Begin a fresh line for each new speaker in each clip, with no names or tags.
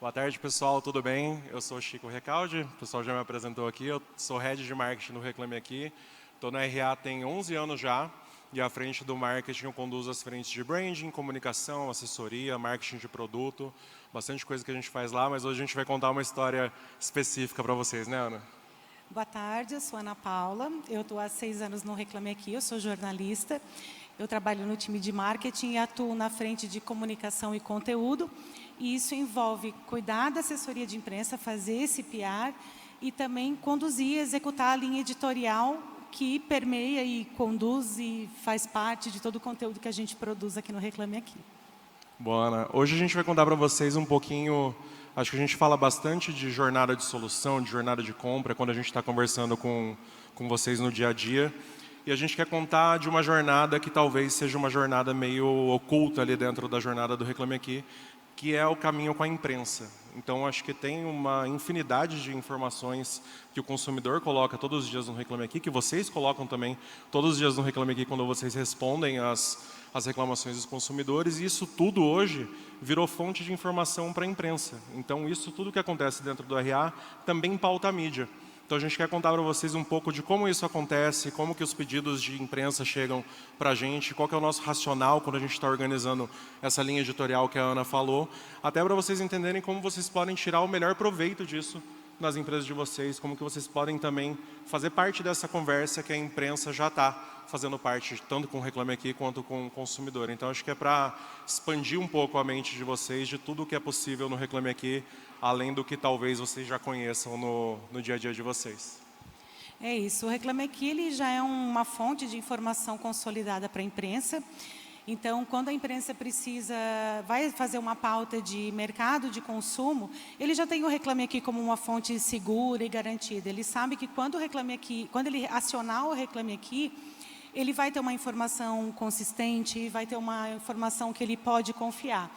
Boa tarde, pessoal, tudo bem? Eu sou o Chico Recalde, o pessoal já me apresentou aqui, eu sou Head de Marketing no Reclame Aqui, estou na RA tem 11 anos já, e à frente do marketing eu conduzo as frentes de branding, comunicação, assessoria, marketing de produto, bastante coisa que a gente faz lá, mas hoje a gente vai contar uma história específica para vocês, né, Ana?
Boa tarde, eu sou Ana Paula, eu estou há 6 anos no Reclame Aqui, eu sou jornalista, eu trabalho no time de marketing e atuo na frente de comunicação e conteúdo, e isso envolve cuidar da assessoria de imprensa, fazer esse PR e também conduzir, executar a linha editorial que permeia e conduz e faz parte de todo o conteúdo que a gente produz aqui no Reclame Aqui.
Boa, Ana. Hoje a gente vai contar para vocês um pouquinho, acho que a gente fala bastante de jornada de solução, de jornada de compra, quando a gente está conversando com vocês no dia a dia. E a gente quer contar de uma jornada que talvez seja uma jornada meio oculta ali dentro da jornada do Reclame Aqui, que é o caminho com a imprensa. Então, acho que tem uma infinidade de informações que o consumidor coloca todos os dias no Reclame Aqui, que vocês colocam também todos os dias no Reclame Aqui quando vocês respondem as reclamações dos consumidores, e isso tudo hoje virou fonte de informação para a imprensa. Então, isso tudo que acontece dentro do RA também pauta a mídia. Então, a gente quer contar para vocês um pouco de como isso acontece, como que os pedidos de imprensa chegam para a gente, qual que é o nosso racional quando a gente está organizando essa linha editorial que a Ana falou, até para vocês entenderem como vocês podem tirar o melhor proveito disso nas empresas de vocês, como que vocês podem também fazer parte dessa conversa que a imprensa já está fazendo parte, tanto com o Reclame Aqui quanto com o consumidor. Então, acho que é para expandir um pouco a mente de vocês de tudo o que é possível no Reclame Aqui, além do que talvez vocês já conheçam no dia a dia de vocês.
É isso, o Reclame Aqui ele já é uma fonte de informação consolidada para a imprensa. Então, quando a imprensa vai fazer uma pauta de mercado de consumo, ele já tem o Reclame Aqui como uma fonte segura e garantida. Ele sabe que quando ele acionar o Reclame Aqui, ele vai ter uma informação consistente, vai ter uma informação que ele pode confiar.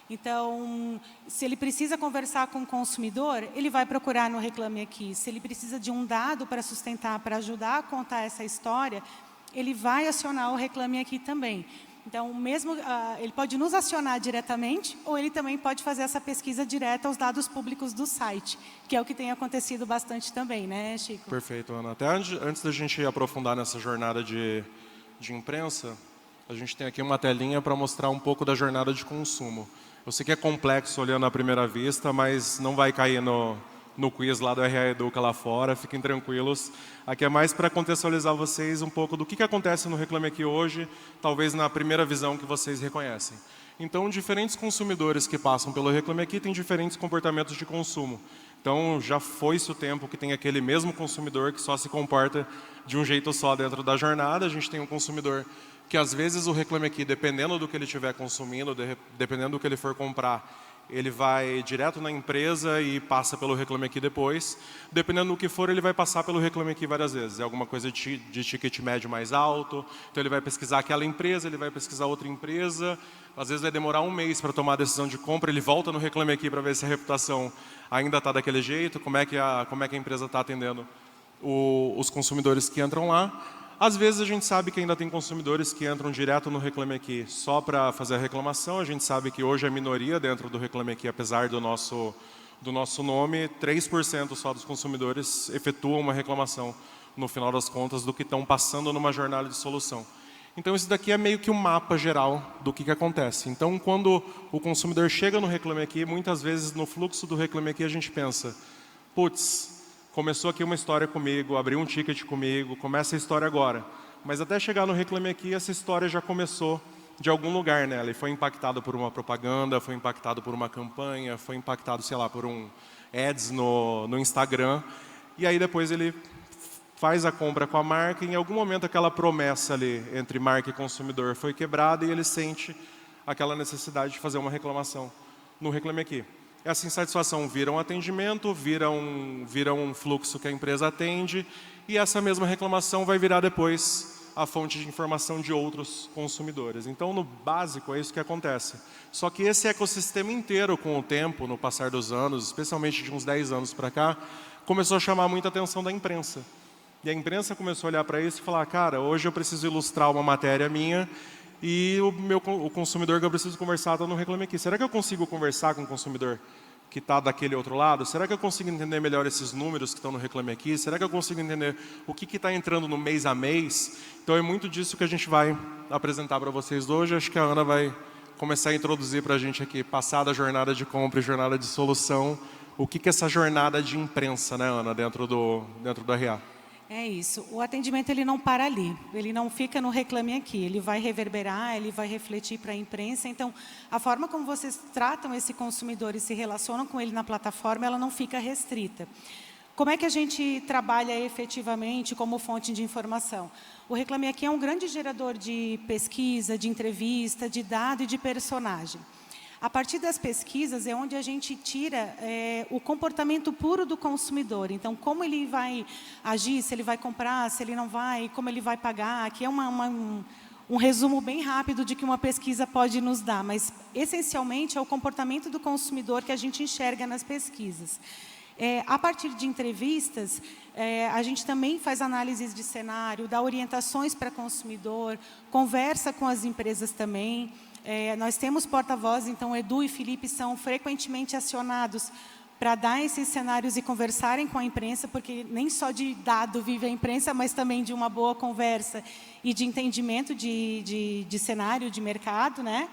Então, se ele precisa conversar com o consumidor, ele vai procurar no Reclame Aqui. Se ele precisa de um dado para sustentar, para ajudar a contar essa história, ele vai acionar o Reclame Aqui também. Então, ele pode nos acionar diretamente, ou ele também pode fazer essa pesquisa direta aos dados públicos do site, que é o que tem acontecido bastante também, né, Chico?
Perfeito, Ana. Até antes da gente aprofundar nessa jornada de imprensa, a gente tem aqui uma telinha para mostrar um pouco da jornada de consumo. Eu sei que é complexo olhando à primeira vista, mas não vai cair no quiz lá do RA Educa lá fora, fiquem tranquilos. Aqui é mais para contextualizar vocês um pouco do que acontece no Reclame Aqui hoje, talvez na primeira visão que vocês reconhecem. Então, diferentes consumidores que passam pelo Reclame Aqui têm diferentes comportamentos de consumo. Então, já foi-se o tempo que tem aquele mesmo consumidor que só se comporta de um jeito só dentro da jornada. A gente tem um consumidor que às vezes o Reclame Aqui, dependendo do que ele estiver consumindo, dependendo do que ele for comprar, ele vai direto na empresa e passa pelo Reclame Aqui depois. Dependendo do que for, ele vai passar pelo Reclame Aqui várias vezes. É alguma coisa de ticket médio mais alto, então ele vai pesquisar aquela empresa, ele vai pesquisar outra empresa, às vezes vai demorar um mês para tomar a decisão de compra, ele volta no Reclame Aqui para ver se a reputação ainda está daquele jeito, como é que a empresa está atendendo os consumidores que entram lá. Às vezes a gente sabe que ainda tem consumidores que entram direto no Reclame Aqui só para fazer a reclamação. A gente sabe que hoje é minoria dentro do Reclame Aqui, apesar do nosso nome, 3% só dos consumidores efetuam uma reclamação no final das contas do que estão passando numa jornada de solução. Então isso daqui é meio que um mapa geral do que acontece. Então quando o consumidor chega no Reclame Aqui, muitas vezes no fluxo do Reclame Aqui a gente pensa, putz, começou aqui uma história comigo, abriu um ticket comigo, começa a história agora. Mas até chegar no Reclame Aqui, essa história já começou de algum lugar nela. Ele foi impactado por uma propaganda, foi impactado por uma campanha, foi impactado, sei lá, por um ads no Instagram. E aí depois ele faz a compra com a marca e em algum momento aquela promessa ali entre marca e consumidor foi quebrada e ele sente aquela necessidade de fazer uma reclamação no Reclame Aqui. Essa insatisfação vira um atendimento, vira um fluxo que a empresa atende e essa mesma reclamação vai virar depois a fonte de informação de outros consumidores. Então, no básico, é isso que acontece. Só que esse ecossistema inteiro, com o tempo, no passar dos anos, especialmente de uns 10 anos para cá, começou a chamar muita atenção da imprensa. E a imprensa começou a olhar para isso e falar, cara, hoje eu preciso ilustrar uma matéria minha e o consumidor que eu preciso conversar está no Reclame Aqui. Será que eu consigo conversar com o consumidor que está daquele outro lado? Será que eu consigo entender melhor esses números que estão no Reclame Aqui? Será que eu consigo entender o que está entrando no mês a mês? Então é muito disso que a gente vai apresentar para vocês hoje. Acho que a Ana vai começar a introduzir para a gente aqui, passar da jornada de compra e jornada de solução, o que é essa jornada de imprensa, né, Ana, dentro do RH?
É isso. O atendimento ele não para ali. Ele não fica no Reclame Aqui. Ele vai reverberar, ele vai refletir para a imprensa. Então, a forma como vocês tratam esse consumidor e se relacionam com ele na plataforma, ela não fica restrita. Como é que a gente trabalha efetivamente como fonte de informação? O Reclame Aqui é um grande gerador de pesquisa, de entrevista, de dado e de personagem. A partir das pesquisas é onde a gente tira o comportamento puro do consumidor. Então, como ele vai agir, se ele vai comprar, se ele não vai, como ele vai pagar. Aqui é um resumo bem rápido de que uma pesquisa pode nos dar, mas, essencialmente, é o comportamento do consumidor que a gente enxerga nas pesquisas. A partir de entrevistas, a gente também faz análises de cenário, dá orientações para consumidor, conversa com as empresas também. Nós temos porta-voz, então Edu e Felipe são frequentemente acionados para dar esses cenários e conversarem com a imprensa, porque nem só de dado vive a imprensa, mas também de uma boa conversa e de entendimento de cenário, de mercado, né?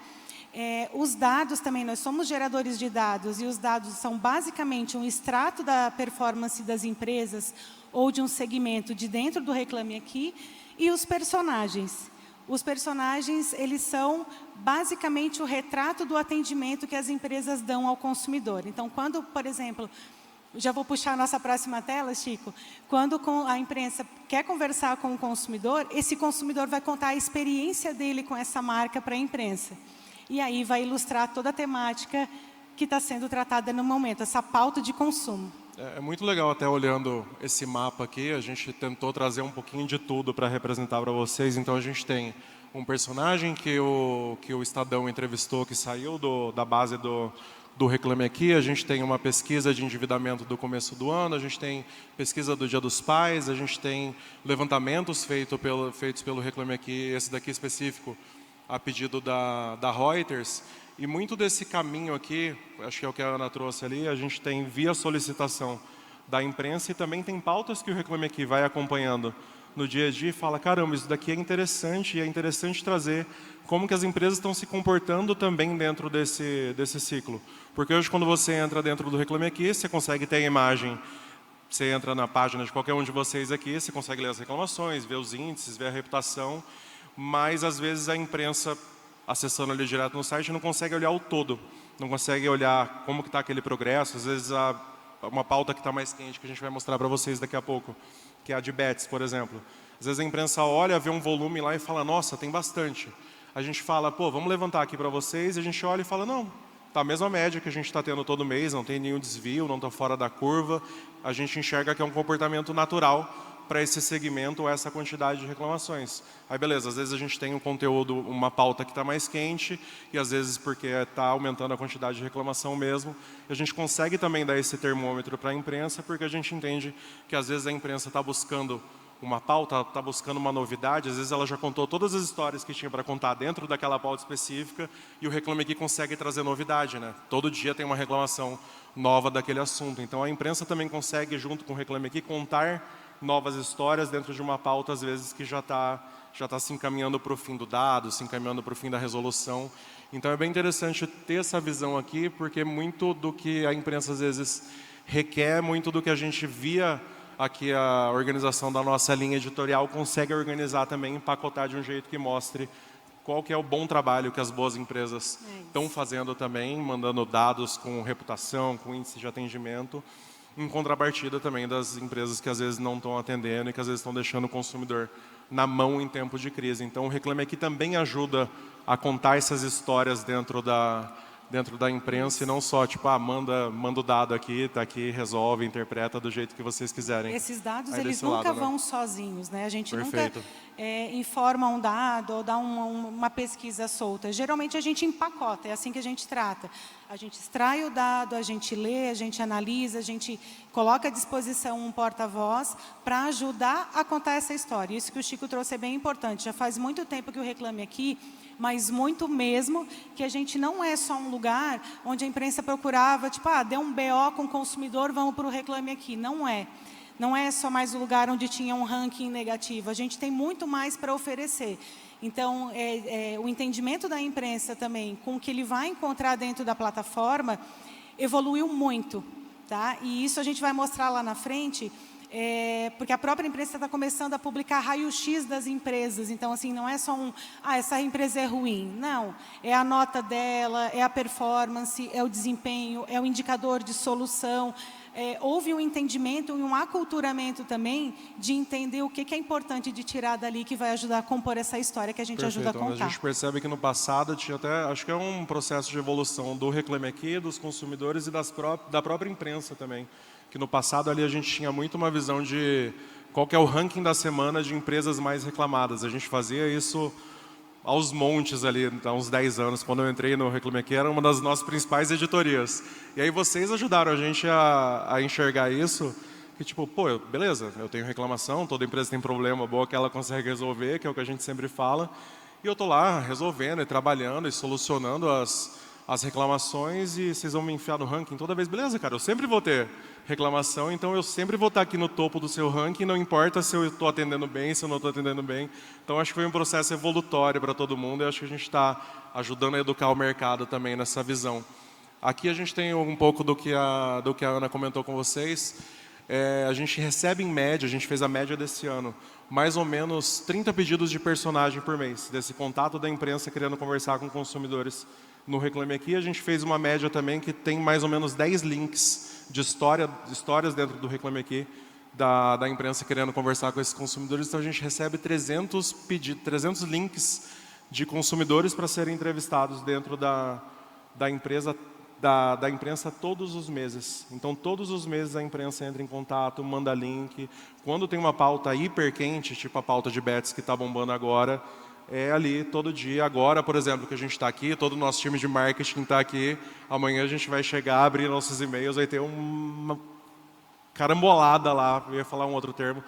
Os dados também, nós somos geradores de dados, e os dados são basicamente um extrato da performance das empresas ou de um segmento de dentro do Reclame Aqui, e os personagens. Os personagens, eles são basicamente o retrato do atendimento que as empresas dão ao consumidor. Então, quando, por exemplo, já vou puxar a nossa próxima tela, Chico, quando a imprensa quer conversar com o consumidor, esse consumidor vai contar a experiência dele com essa marca para a imprensa. E aí vai ilustrar toda a temática que está sendo tratada no momento, essa pauta de consumo.
É muito legal, até olhando esse mapa aqui, a gente tentou trazer um pouquinho de tudo para representar para vocês. Então, a gente tem um personagem que o Estadão entrevistou, que saiu da base do Reclame Aqui. A gente tem uma pesquisa de endividamento do começo do ano, a gente tem pesquisa do Dia dos Pais, a gente tem levantamentos feitos pelo Reclame Aqui, esse daqui específico, a pedido da Reuters. E muito desse caminho aqui, acho que é o que a Ana trouxe ali, a gente tem via solicitação da imprensa, e também tem pautas que o Reclame Aqui vai acompanhando no dia a dia e fala, caramba, isso daqui é interessante, e é interessante trazer como que as empresas estão se comportando também dentro desse ciclo. Porque hoje, quando você entra dentro do Reclame Aqui, você consegue ter a imagem, você entra na página de qualquer um de vocês aqui, você consegue ler as reclamações, ver os índices, ver a reputação, mas às vezes a imprensa, acessando ali direto no site, não consegue olhar o todo, não consegue olhar como que está aquele progresso. Às vezes uma pauta que está mais quente, que a gente vai mostrar para vocês daqui a pouco, que é a de bets, por exemplo. Às vezes a imprensa olha, vê um volume lá e fala, nossa, tem bastante. A gente fala, pô, vamos levantar aqui para vocês, e a gente olha e fala, não, está a mesma média que a gente está tendo todo mês, não tem nenhum desvio, não está fora da curva. A gente enxerga que é um comportamento natural para esse segmento ou essa quantidade de reclamações. Aí beleza, às vezes a gente tem um conteúdo, uma pauta que está mais quente, e às vezes porque está aumentando a quantidade de reclamação mesmo, e a gente consegue também dar esse termômetro para a imprensa, porque a gente entende que às vezes a imprensa está buscando uma pauta, está buscando uma novidade, às vezes ela já contou todas as histórias que tinha para contar dentro daquela pauta específica, e o Reclame Aqui consegue trazer novidade, né? Todo dia tem uma reclamação nova daquele assunto. Então a imprensa também consegue, junto com o Reclame Aqui, contar novas histórias dentro de uma pauta, às vezes, que já tá se encaminhando para o fim do dado, se encaminhando para o fim da resolução. Então, é bem interessante ter essa visão aqui, porque muito do que a imprensa, às vezes, requer, muito do que a gente via aqui, a organização da nossa linha editorial consegue organizar também, empacotar de um jeito que mostre qual que é o bom trabalho que as boas empresas estão fazendo também, mandando dados com reputação, com índice de atendimento, em contrapartida também das empresas que às vezes não estão atendendo e que às vezes estão deixando o consumidor na mão em tempo de crise. Então, o Reclame Aqui também ajuda a contar essas histórias dentro da imprensa, e não só, tipo, manda o dado aqui, está aqui, resolve, interpreta do jeito que vocês quiserem.
Esses dados,
aí
eles nunca vão sozinhos, né? A gente
Perfeito.
nunca informa um dado ou dá uma pesquisa solta. Geralmente a gente empacota, é assim que a gente trata. A gente extrai o dado, a gente lê, a gente analisa, a gente coloca à disposição um porta-voz para ajudar a contar essa história. Isso que o Chico trouxe é bem importante. Já faz muito tempo que o Reclame Aqui, mas muito mesmo, que a gente não é só um lugar onde a imprensa procurava, tipo, deu um BO com o consumidor, vamos para o Reclame Aqui. Não é. Não é só mais um lugar onde tinha um ranking negativo. A gente tem muito mais para oferecer. Então, o entendimento da imprensa também, com o que ele vai encontrar dentro da plataforma, evoluiu muito. Tá? E isso a gente vai mostrar lá na frente, porque a própria imprensa está começando a publicar raio-x das empresas. Então, assim, não é só essa empresa é ruim. Não, é a nota dela, é a performance, é o desempenho, é o indicador de solução. Houve um entendimento e um aculturamento também de entender o que é importante de tirar dali que vai ajudar a compor essa história que a gente ajuda a contar.
A gente percebe que no passado tinha até, acho que é um processo de evolução do Reclame Aqui, dos consumidores e da própria imprensa também. Que no passado ali a gente tinha muito uma visão de qual que é o ranking da semana de empresas mais reclamadas. A gente fazia isso aos montes ali, há uns 10 anos, quando eu entrei no Reclame Aqui, era uma das nossas principais editorias. E aí vocês ajudaram a gente a enxergar isso, que tipo, pô, beleza, eu tenho reclamação, toda empresa tem problema, boa que ela consegue resolver, que é o que a gente sempre fala, e eu estou lá resolvendo e trabalhando e solucionando as reclamações e vocês vão me enfiar no ranking toda vez. Beleza, cara, eu sempre vou ter reclamação, então eu sempre vou estar aqui no topo do seu ranking, não importa se eu estou atendendo bem, se eu não estou atendendo bem. Então, acho que foi um processo evolutório para todo mundo e acho que a gente está ajudando a educar o mercado também nessa visão. Aqui a gente tem um pouco do que a Ana comentou com vocês. A gente recebe em média, a gente fez a média desse ano, mais ou menos 30 pedidos de personagem por mês, desse contato da imprensa querendo conversar com consumidores. No Reclame Aqui, a gente fez uma média também que tem mais ou menos 10 links de histórias dentro do Reclame Aqui, da imprensa querendo conversar com esses consumidores. Então, a gente recebe 300 links de consumidores para serem entrevistados dentro da imprensa todos os meses. Então, todos os meses a imprensa entra em contato, manda link. Quando tem uma pauta hiper quente, tipo a pauta de bets que está bombando agora, é ali todo dia. Agora, por exemplo, que a gente está aqui, todo o nosso time de marketing está aqui. Amanhã a gente vai chegar, abrir nossos e-mails, vai ter uma carambolada lá, eu ia falar um outro termo,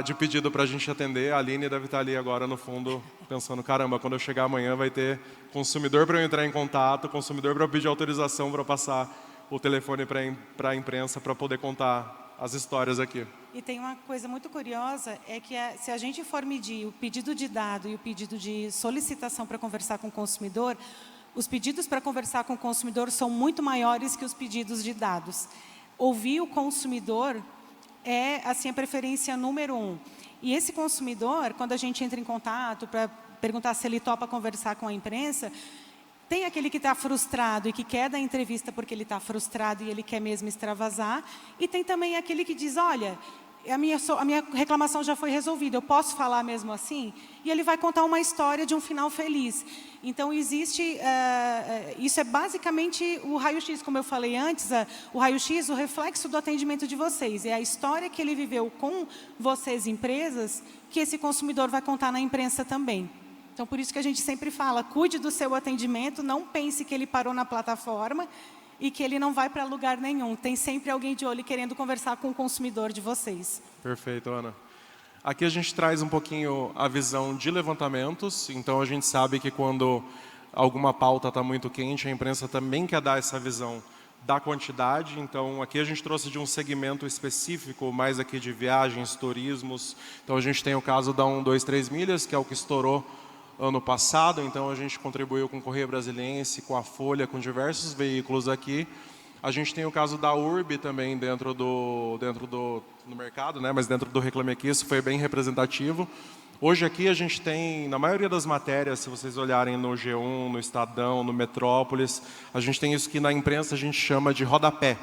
de pedido para a gente atender. A Aline deve estar ali agora no fundo, pensando, caramba, quando eu chegar amanhã vai ter consumidor para eu entrar em contato, consumidor para eu pedir autorização para passar o telefone para a imprensa para poder contar as histórias aqui.
E tem uma coisa muito curiosa, é que se a gente for medir o pedido de dado e o pedido de solicitação para conversar com o consumidor, os pedidos para conversar com o consumidor são muito maiores que os pedidos de dados. Ouvir o consumidor é assim, a preferência número 1. E esse consumidor, quando a gente entra em contato para perguntar se ele topa conversar com a imprensa, tem aquele que está frustrado e que quer dar entrevista porque ele está frustrado e ele quer mesmo extravasar. E tem também aquele que diz, olha, a minha reclamação já foi resolvida, eu posso falar mesmo assim? E ele vai contar uma história de um final feliz. Então, existe... isso é basicamente o raio-x, como eu falei antes, o raio-x, o reflexo do atendimento de vocês. É a história que ele viveu com vocês, empresas, que esse consumidor vai contar na imprensa também. Então, por isso que a gente sempre fala, cuide do seu atendimento, não pense que ele parou na plataforma e que ele não vai para lugar nenhum. Tem sempre alguém de olho querendo conversar com o consumidor de vocês.
Perfeito, Ana. Aqui a gente traz um pouquinho a visão de levantamentos. Então, a gente sabe que quando alguma pauta está muito quente, a imprensa também quer dar essa visão da quantidade. Então, aqui a gente trouxe de um segmento específico, mais aqui de viagens, turismos. Então, a gente tem o caso da 123 Milhas, que é o que estourou ano passado. Então, a gente contribuiu com o Correio Brasiliense, com a Folha, com diversos veículos aqui. A gente tem o caso da URB também dentro do mercado, né? Mas dentro do Reclame Aqui, isso foi bem representativo. Hoje aqui a gente tem, na maioria das matérias, se vocês olharem no G1, no Estadão, no Metrópolis, a gente tem isso que na imprensa a gente chama de rodapé.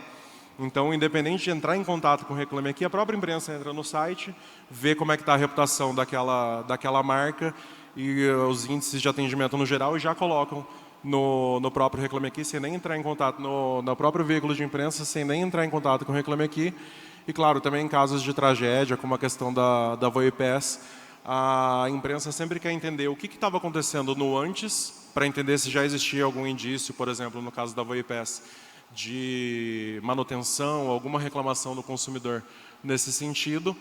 Então, independente de entrar em contato com o Reclame Aqui, a própria imprensa entra no site, vê como é que está a reputação daquela marca e os índices de atendimento no geral e já colocam no próprio Reclame Aqui, sem nem entrar em contato, no próprio veículo de imprensa, sem nem entrar em contato com o Reclame Aqui. E, claro, também em casos de tragédia, como a questão da VoIPS, a imprensa sempre quer entender o que estava acontecendo no antes, para entender se já existia algum indício, por exemplo, no caso da VoIPS, de manutenção, alguma reclamação do consumidor nesse sentido,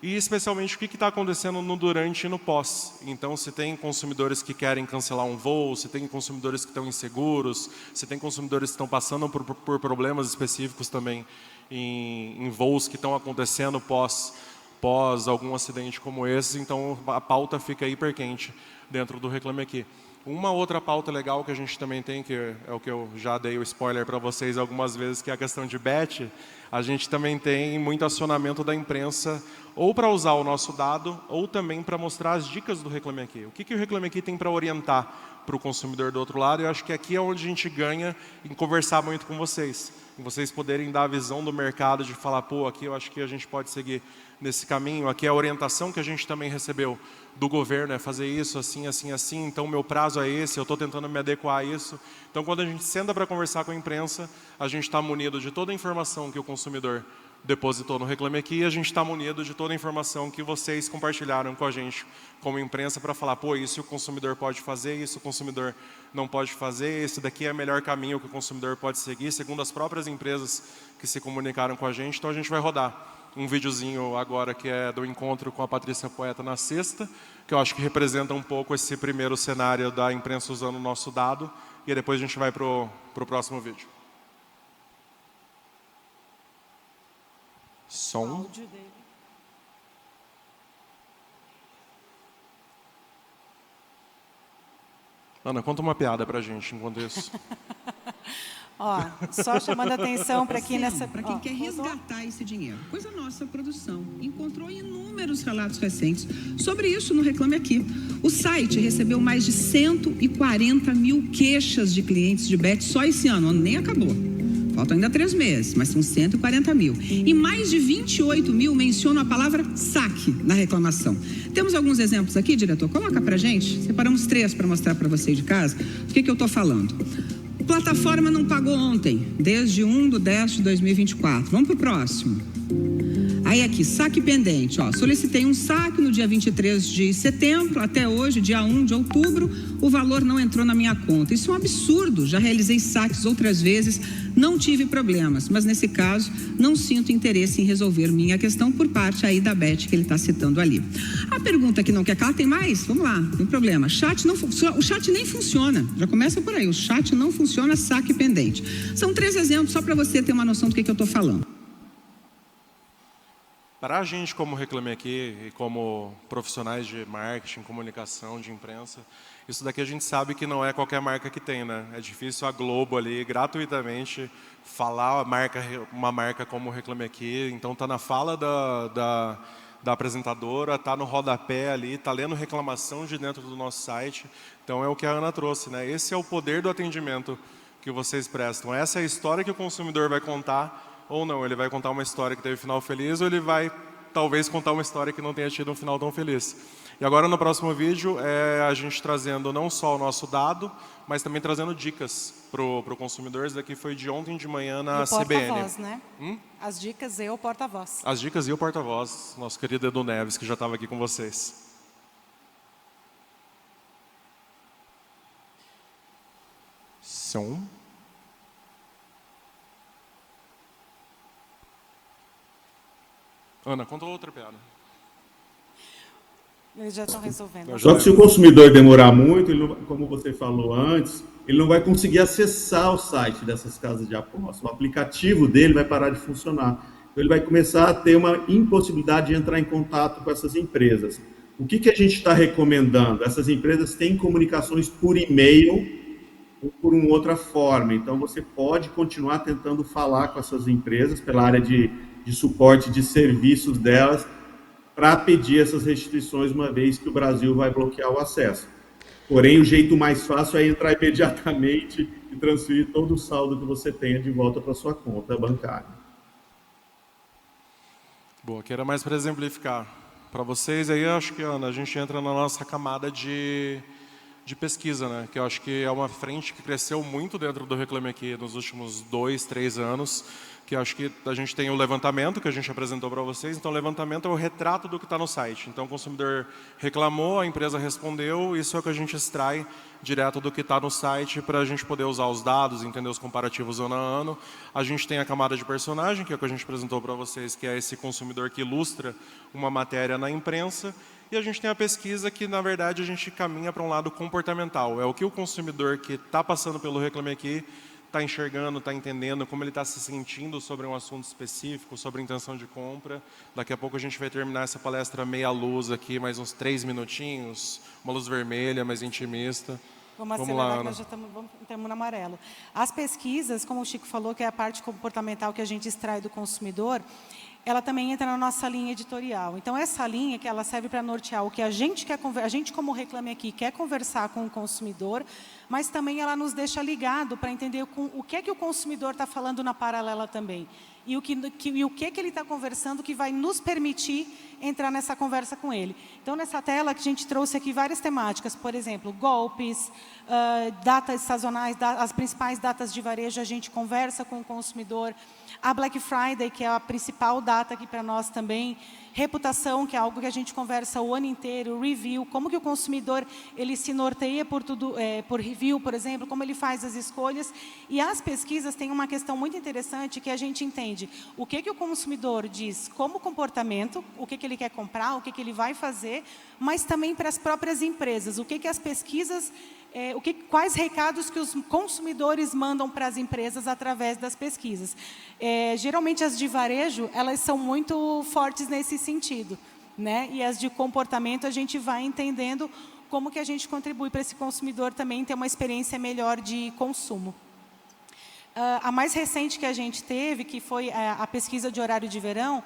e especialmente o que está acontecendo no durante e no pós. Então, se tem consumidores que querem cancelar um voo, se tem consumidores que estão inseguros, se tem consumidores que estão passando por problemas específicos também em voos que estão acontecendo pós algum acidente como esse, então a pauta fica hiper quente dentro do Reclame Aqui. Uma outra pauta legal que a gente também tem, que é o que eu já dei o spoiler para vocês algumas vezes, que é a questão de bet, a gente também tem muito acionamento da imprensa, ou para usar o nosso dado, ou também para mostrar as dicas do Reclame Aqui. O que o Reclame Aqui tem para orientar para o consumidor do outro lado? Eu acho que aqui é onde a gente ganha em conversar muito com vocês. Em vocês poderem dar a visão do mercado, de falar, pô, aqui eu acho que a gente pode seguir nesse caminho, aqui é a orientação que a gente também recebeu do governo, é fazer isso, assim, assim, assim, então o meu prazo é esse, eu estou tentando me adequar a isso. Então, quando a gente senta para conversar com a imprensa, a gente está munido de toda a informação que o consumidor depositou no Reclame Aqui, e a gente está munido de toda a informação que vocês compartilharam com a gente como imprensa para falar, pô, isso o consumidor pode fazer, isso o consumidor não pode fazer, esse daqui é o melhor caminho que o consumidor pode seguir, segundo as próprias empresas que se comunicaram com a gente. Então, a gente vai rodar um videozinho agora que é do encontro com a Patrícia Poeta na sexta, que eu acho que representa um pouco esse primeiro cenário da imprensa usando o nosso dado, e depois a gente vai para o próximo vídeo. Som. Ana, conta uma piada pra gente enquanto isso.
Ó, só chamando a atenção para aqui nessa...
Para quem quer resgatar esse dinheiro, pois a nossa produção encontrou inúmeros relatos recentes sobre isso no Reclame Aqui. O site recebeu mais de 140 mil queixas de clientes de bet só esse ano, nem acabou. Faltam ainda 3 meses, mas são 140 mil. E mais de 28 mil mencionam a palavra saque na reclamação. Temos alguns exemplos aqui, diretor? Coloca pra gente. Separamos 3 para mostrar para vocês de casa. O que eu estou falando? Plataforma não pagou ontem, desde 1/10/2024. Vamos para o próximo. Aí aqui, saque pendente. Ó, solicitei um saque no dia 23 de setembro, até hoje, dia 1 de outubro, o valor não entrou na minha conta. Isso é um absurdo. Já realizei saques outras vezes, não tive problemas, mas nesse caso, não sinto interesse em resolver minha questão por parte aí da Bet que ele está citando ali. A pergunta que não quer calar, tem mais? Vamos lá, não tem problema. O chat nem funciona. Já começa por aí. O chat não funciona, saque pendente. São 3 exemplos só para você ter uma noção do que eu estou falando.
Para a gente, como Reclame Aqui, e como profissionais de marketing, comunicação, de imprensa, isso daqui a gente sabe que não é qualquer marca que tem, né? É difícil a Globo ali, gratuitamente, falar uma marca como Reclame Aqui. Então, está na fala da apresentadora, está no rodapé ali, está lendo reclamação de dentro do nosso site. Então, é o que a Ana trouxe, né? Esse é o poder do atendimento que vocês prestam. Essa é a história que o consumidor vai contar, ou não, ele vai contar uma história que teve final feliz, ou ele vai, talvez, contar uma história que não tenha tido um final tão feliz. E agora, no próximo vídeo, é a gente trazendo não só o nosso dado, mas também trazendo dicas para o consumidor. Isso daqui foi de ontem de manhã na CBN.
Porta-voz, né? As dicas e o porta-voz.
As dicas e o porta-voz, nosso querido Edu Neves, que já estava aqui com vocês. Som. Ana, conta outra piada.
Eles já estão resolvendo.
Só que se o consumidor demorar muito, ele não, como você falou antes, ele não vai conseguir acessar o site dessas casas de apostas. O aplicativo dele vai parar de funcionar. Então, ele vai começar a ter uma impossibilidade de entrar em contato com essas empresas. O que a gente está recomendando? Essas empresas têm comunicações por e-mail ou por uma outra forma. Então, você pode continuar tentando falar com essas empresas pela área de suporte de serviços delas para pedir essas restituições, uma vez que o Brasil vai bloquear o acesso. Porém, o jeito mais fácil é entrar imediatamente e transferir todo o saldo que você tenha de volta para sua conta bancária.
Boa, que era mais para exemplificar. Para vocês aí, eu acho que, Ana, a gente entra na nossa camada de pesquisa, né? Que eu acho que é uma frente que cresceu muito dentro do Reclame Aqui nos últimos 2, 3 anos. que acho que a gente tem o levantamento, que a gente apresentou para vocês. Então, o levantamento é o retrato do que está no site. Então, o consumidor reclamou, a empresa respondeu, isso é o que a gente extrai direto do que está no site para a gente poder usar os dados, entender os comparativos ano a ano. A gente tem a camada de personagem, que é o que a gente apresentou para vocês, que é esse consumidor que ilustra uma matéria na imprensa. E a gente tem a pesquisa que, na verdade, a gente caminha para um lado comportamental. É o que o consumidor que está passando pelo Reclame Aqui está enxergando, está entendendo, como ele está se sentindo sobre um assunto específico, sobre intenção de compra. Daqui a pouco a gente vai terminar essa palestra meia luz aqui, mais uns 3 minutinhos, uma luz vermelha, mais intimista.
Vamos acelerar, que nós já estamos no amarelo. As pesquisas, como o Chico falou, que é a parte comportamental que a gente extrai do consumidor, ela também entra na nossa linha editorial. Então, essa linha que ela serve para nortear o que a gente quer, a gente como Reclame Aqui quer conversar com o consumidor, mas também ela nos deixa ligado para entender o que é que o consumidor está falando na paralela também. E o que ele está conversando que vai nos permitir entrar nessa conversa com ele. Então, nessa tela que a gente trouxe aqui várias temáticas, por exemplo, golpes, datas sazonais, as principais datas de varejo, a gente conversa com o consumidor. A Black Friday, que é a principal data aqui para nós também. Reputação, que é algo que a gente conversa o ano inteiro. Review, como que o consumidor ele se norteia por review, por exemplo, como ele faz as escolhas. E as pesquisas têm uma questão muito interessante que a gente entende o que o consumidor diz como comportamento, o que ele quer comprar, o que ele vai fazer, mas também para as próprias empresas, o que as pesquisas... quais recados que os consumidores mandam para as empresas através das pesquisas. Geralmente, as de varejo, elas são muito fortes nesse sentido, né? E as de comportamento, a gente vai entendendo como que a gente contribui para esse consumidor também ter uma experiência melhor de consumo. A mais recente que a gente teve, que foi a pesquisa de horário de verão,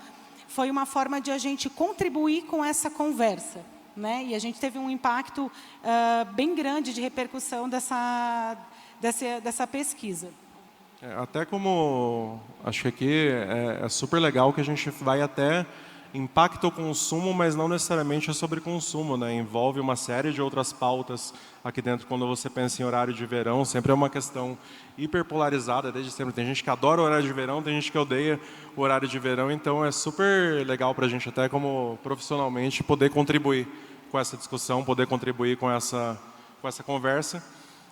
foi uma forma de a gente contribuir com essa conversa. Né? E a gente teve um impacto bem grande de repercussão dessa pesquisa.
Até como, acho que aqui é super legal que a gente vai até impacta o consumo, mas não necessariamente é sobre consumo, né? Envolve uma série de outras pautas aqui dentro. Quando você pensa em horário de verão, sempre é uma questão hiperpolarizada, desde sempre. Tem gente que adora o horário de verão, tem gente que odeia o horário de verão, então é super legal para a gente, até como profissionalmente, poder contribuir com essa discussão, poder contribuir com essa conversa.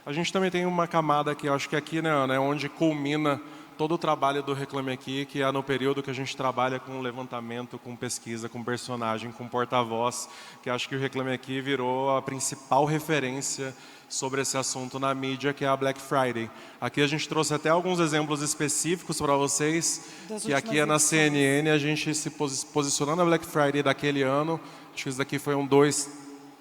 A gente também tem uma camada que eu acho que aqui, né, onde culmina todo o trabalho do Reclame Aqui, que é no período que a gente trabalha com levantamento, com pesquisa, com personagem, com porta-voz, que acho que o Reclame Aqui virou a principal referência sobre esse assunto na mídia, que é a Black Friday. Aqui a gente trouxe até alguns exemplos específicos para vocês, que aqui é na CNN, a gente se posicionando na Black Friday daquele ano, acho que isso daqui foi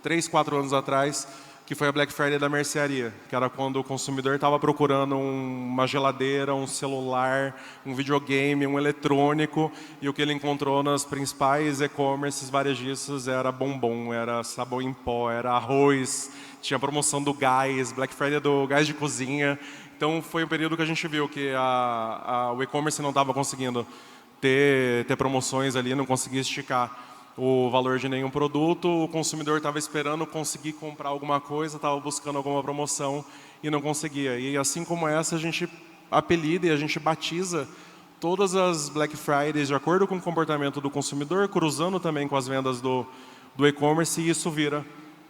3, 4 anos atrás, que foi a Black Friday da mercearia, que era quando o consumidor estava procurando uma geladeira, um celular, um videogame, um eletrônico, e o que ele encontrou nas principais e-commerces varejistas era bombom, era sabão em pó, era arroz, tinha promoção do gás, Black Friday do gás de cozinha. Então foi um período que a gente viu que o e-commerce não estava conseguindo ter promoções ali, não conseguia esticar o valor de nenhum produto, o consumidor estava esperando conseguir comprar alguma coisa, estava buscando alguma promoção e não conseguia. E assim como essa, a gente apelida e a gente batiza todas as Black Fridays de acordo com o comportamento do consumidor, cruzando também com as vendas do e-commerce, e isso vira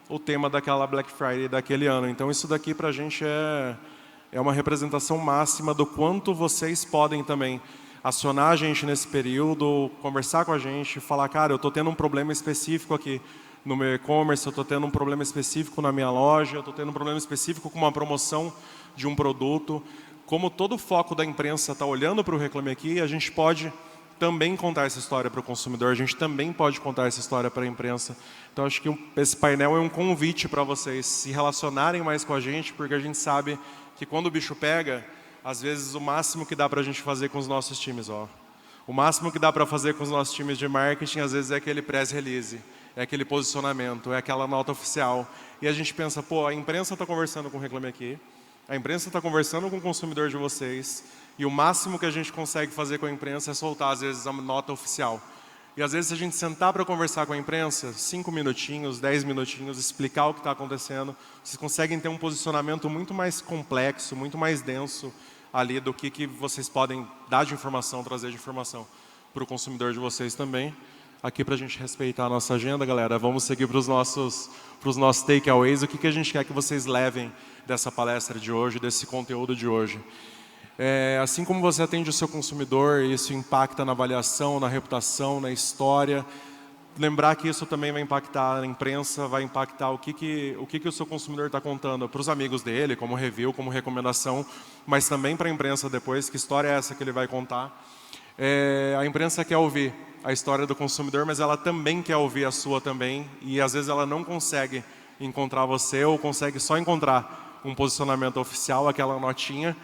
o tema daquela Black Friday daquele ano. Então isso daqui para a gente é uma representação máxima do quanto vocês podem também acionar a gente nesse período, conversar com a gente, falar, cara, eu estou tendo um problema específico aqui no meu e-commerce, eu estou tendo um problema específico na minha loja, eu estou tendo um problema específico com uma promoção de um produto. Como todo o foco da imprensa está olhando para o Reclame Aqui, a gente pode também contar essa história para o consumidor, a gente também pode contar essa história para a imprensa. Então, acho que esse painel é um convite para vocês se relacionarem mais com a gente, porque a gente sabe que quando o bicho pega, às vezes o máximo que dá para a gente fazer com os nossos times, o máximo que dá para fazer com os nossos times de marketing, às vezes é aquele press release, é aquele posicionamento, é aquela nota oficial. E a gente pensa, pô, a imprensa está conversando com o Reclame Aqui, a imprensa está conversando com o consumidor de vocês, e o máximo que a gente consegue fazer com a imprensa é soltar, às vezes, a nota oficial. E às vezes, se a gente sentar para conversar com a imprensa, 5 minutinhos, 10 minutinhos, explicar o que está acontecendo, vocês conseguem ter um posicionamento muito mais complexo, muito mais denso, ali do que vocês podem dar de informação, trazer de informação para o consumidor de vocês também. Aqui para a gente respeitar a nossa agenda, galera, vamos seguir para os nossos takeaways, o que a gente quer que vocês levem dessa palestra de hoje, desse conteúdo de hoje. Assim como você atende o seu consumidor, isso impacta na avaliação, na reputação, na história. Lembrar que isso também vai impactar a imprensa, vai impactar o que o seu consumidor está contando para os amigos dele, como review, como recomendação, mas também para a imprensa depois, que história é essa que ele vai contar. A imprensa quer ouvir a história do consumidor, mas ela também quer ouvir a sua também, e às vezes ela não consegue encontrar você, ou consegue só encontrar um posicionamento oficial, aquela notinha.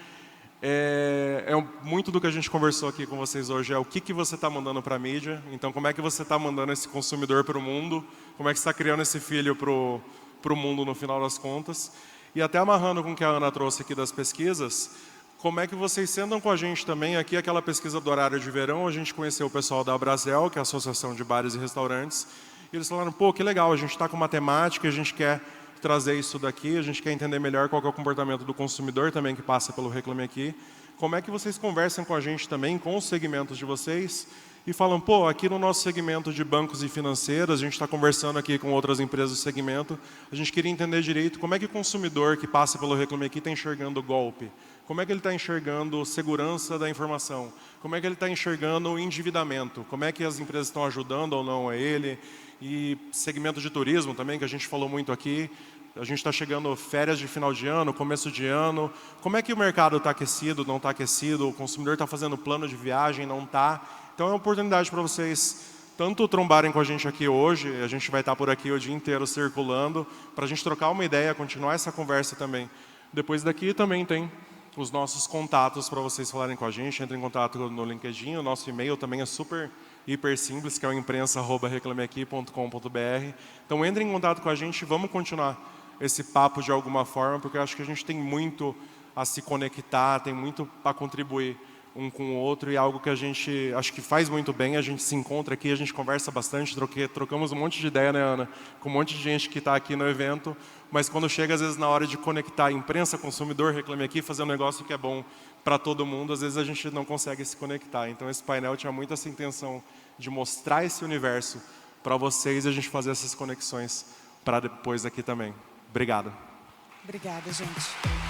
Muito do que a gente conversou aqui com vocês hoje é o que você está mandando para a mídia, então como é que você está mandando esse consumidor para o mundo, como é que você está criando esse filho para o mundo no final das contas. E até amarrando com o que a Ana trouxe aqui das pesquisas, como é que vocês sentam com a gente também, aqui aquela pesquisa do horário de verão, a gente conheceu o pessoal da Abrazel, que é a Associação de Bares e Restaurantes, e eles falaram, pô, que legal, a gente está com uma temática, a gente quer trazer isso daqui, a gente quer entender melhor qual que é o comportamento do consumidor também que passa pelo Reclame Aqui. Como é que vocês conversam com a gente também, com os segmentos de vocês, e falam, pô, aqui no nosso segmento de bancos e financeiras, a gente está conversando aqui com outras empresas do segmento, a gente queria entender direito como é que o consumidor que passa pelo Reclame Aqui está enxergando o golpe, como é que ele está enxergando segurança da informação, como é que ele está enxergando o endividamento, como é que as empresas estão ajudando ou não a ele, e segmento de turismo também, que a gente falou muito aqui. A gente está chegando férias de final de ano, começo de ano. Como é que o mercado está aquecido, não está aquecido? O consumidor está fazendo plano de viagem, não está? Então é uma oportunidade para vocês tanto trombarem com a gente aqui hoje, a gente vai estar por aqui o dia inteiro circulando, para a gente trocar uma ideia, continuar essa conversa também. Depois daqui também tem os nossos contatos para vocês falarem com a gente. Entrem em contato no LinkedIn, o nosso e-mail também é super hiper simples, que é o imprensa@reclameaqui.com.br. Então entrem em contato com a gente, vamos continuar esse papo de alguma forma, porque eu acho que a gente tem muito a se conectar, tem muito para contribuir um com o outro, e algo que a gente acho que faz muito bem. A gente se encontra aqui, a gente conversa bastante, trocamos um monte de ideia, né, Ana? Com um monte de gente que está aqui no evento, mas quando chega às vezes na hora de conectar imprensa, consumidor, Reclame Aqui, fazer um negócio que é bom para todo mundo, às vezes a gente não consegue se conectar. Então esse painel tinha muito essa intenção de mostrar esse universo para vocês e a gente fazer essas conexões para depois aqui também. Obrigado.
Obrigada, gente.